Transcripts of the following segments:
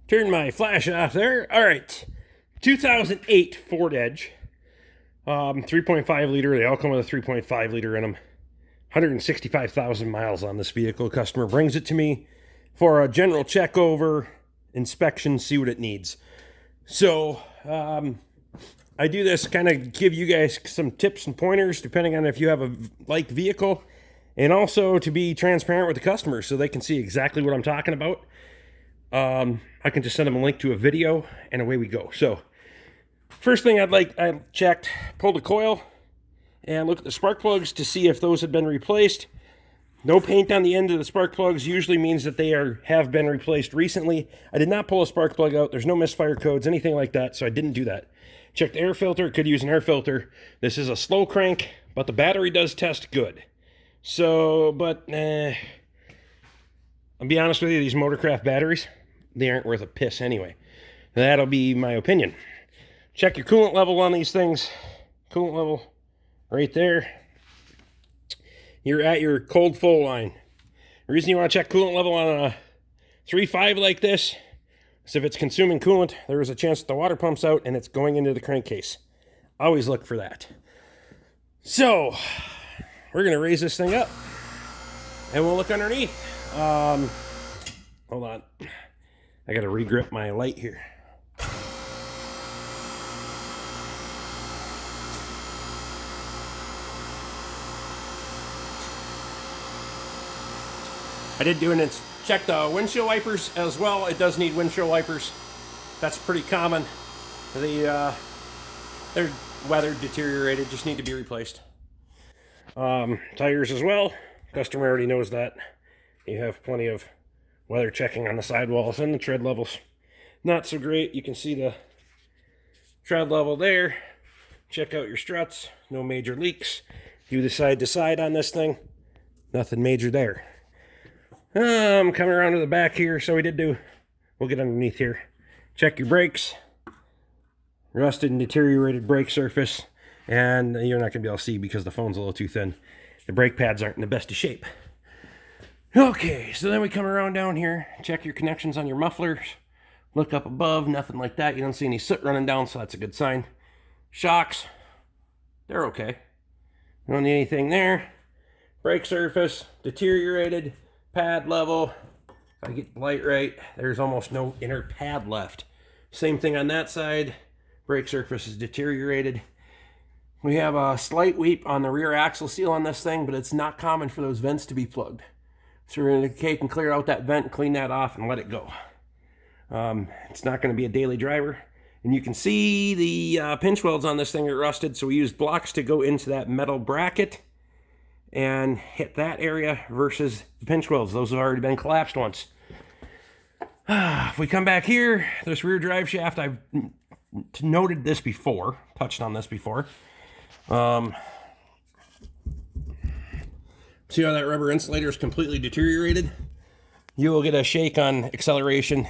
Turn my flash off there. All right. 2008 Ford Edge. 3.5 liter. They all come with a 3.5 liter in them. 165,000 miles on this vehicle. Customer brings it to me for a general check over, inspection, see what it needs. So, I do this kind of give you guys some tips and pointers depending on if you have a like vehicle, and also to be transparent with the customer so they can see exactly what I'm talking about. I can just send them a link to a video and away we go. So first thing I checked, pulled the coil and looked at the spark plugs to see if those had been replaced. No paint on the end of the spark plugs usually means that they have been replaced recently. I did not pull a spark plug out. There's no misfire codes, anything like that, so I didn't do that. Checked the air filter, could use an air filter. This is a slow crank, but the battery does test good. So, but I'll be honest with you, these Motorcraft batteries, they aren't worth a piss anyway. That'll be my opinion. Check your coolant level on these things. Coolant level right there. You're at your cold full line. The reason you want to check coolant level on a 3.5 like this is if it's consuming coolant, there is a chance that the water pumps out and it's going into the crankcase. Always look for that. So, we're going to raise this thing up and we'll look underneath. Hold on. I got to regrip my light here. I did check the windshield wipers as well. It does need windshield wipers. That's pretty common. They're weathered, deteriorated, just need to be replaced. Tires as well. Customer already knows that. You have plenty of weather checking on the sidewalls, and the tread levels not so great. You can see the tread level there. Check out your struts. No major leaks. Do the side to side on this thing. Nothing major there. I'm coming around to the back here, so we'll get underneath here. Check your brakes. Rusted and deteriorated brake surface, and you're not going to be able to see because the phone's a little too thin. The brake pads aren't in the best of shape. Okay, so then we come around down here, check your connections on your mufflers, look up above, nothing like that. You don't see any soot running down, so that's a good sign. Shocks, they're okay. Don't need anything there. Brake surface, deteriorated. Pad level, if I get the light right, there's almost no inner pad left. Same thing on that side. Brake surface is deteriorated. We have a slight weep on the rear axle seal on this thing, but it's not common for those vents to be plugged. So we're going to take and clear out that vent, clean that off, and let it go. It's not going to be a daily driver. And you can see the pinch welds on this thing are rusted, so we used blocks to go into that metal bracket and hit that area versus the pinch welds. Those have already been collapsed once. If we come back here, this rear drive shaft, I've noted this before, touched on this before. See how that rubber insulator is completely deteriorated? You will get a shake on acceleration.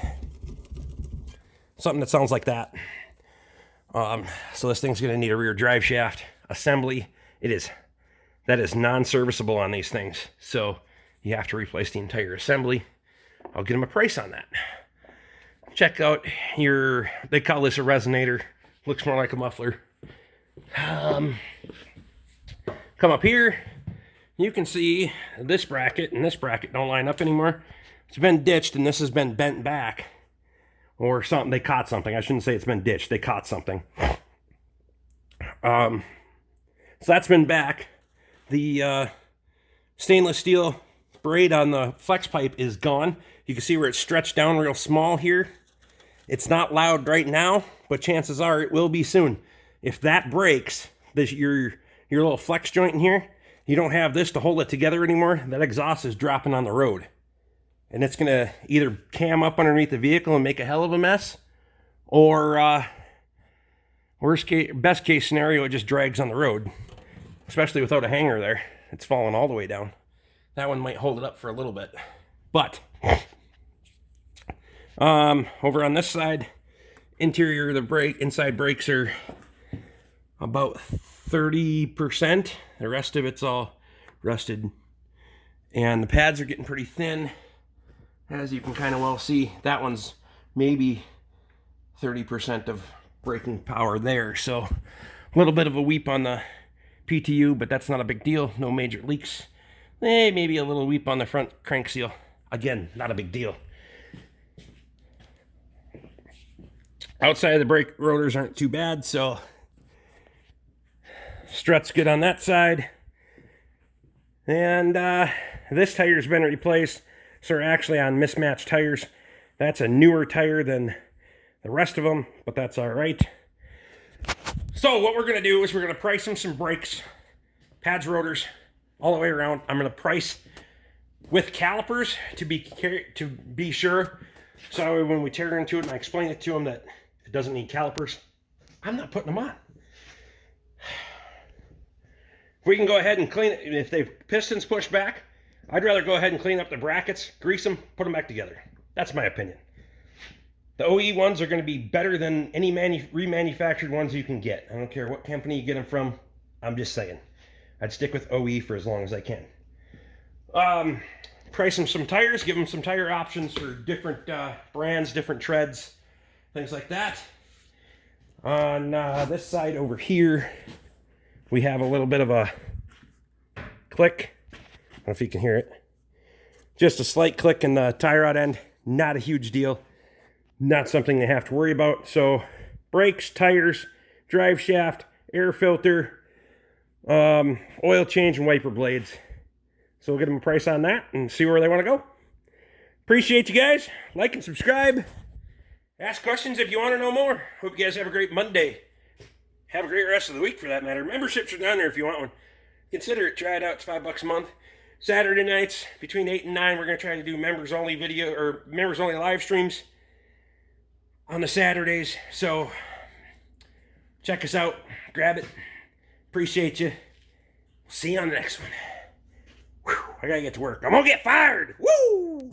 Something that sounds like that. So this thing's going to need a rear drive shaft assembly. That is non-serviceable on these things. So you have to replace the entire assembly. I'll get them a price on that. Check out they call this a resonator. Looks more like a muffler. Come up here. You can see this bracket and this bracket don't line up anymore. It's been ditched and this has been bent back. Or something, they caught something. I shouldn't say it's been ditched. They caught something. So that's been back. The stainless steel braid on the flex pipe is gone. You can see where it's stretched down real small here. It's not loud right now, but chances are it will be soon. If that breaks, your little flex joint in here, you don't have this to hold it together anymore, that exhaust is dropping on the road. And it's going to either cam up underneath the vehicle and make a hell of a mess, or best case scenario, it just drags on the road. Especially without a hanger there. It's falling all the way down. That one might hold it up for a little bit. But, over on this side, interior of the inside brakes are about 30%. The rest of it's all rusted. And the pads are getting pretty thin. As you can kind of well see, that one's maybe 30% of braking power there. So a little bit of a weep on the PTU, but that's not a big deal. No major leaks. Maybe a little weep on the front crank seal. Again, not a big deal. Outside of the brake rotors aren't too bad, so strut's good on that side. And this tire's been replaced, so we're actually on mismatched tires. That's a newer tire than the rest of them, but that's all right. So what we're going to do is we're going to price them some brakes, pads, rotors, all the way around. I'm going to price with calipers to be sure. So when we tear into it and I explain it to them that it doesn't need calipers, I'm not putting them on. If we can go ahead and clean it, if the pistons push back, I'd rather go ahead and clean up the brackets, grease them, put them back together. That's my opinion. The OE ones are going to be better than any remanufactured ones you can get. I don't care what company you get them from. I'm just saying. I'd stick with OE for as long as I can. Price them some tires, give them some tire options for different brands, different treads, things like that. On this side over here, we have a little bit of a click. I don't know if you can hear it. Just a slight click in the tie rod end. Not a huge deal. Not something they have to worry about. So brakes, tires, drive shaft, air filter, oil change, and wiper blades. So we'll get them a price on that and see where they want to go. Appreciate you guys. Like and subscribe. Ask questions if you want to know more. Hope you guys have a great Monday. Have a great rest of the week for that matter. Memberships are down there if you want one. Consider it. Try it out. It's $5 a month. Saturday nights between 8 and 9, we're going to try to do members only video or members only live streams on the Saturdays. So check us out. Grab it. Appreciate you. See you on the next one. Whew, I got to get to work. I'm going to get fired. Woo!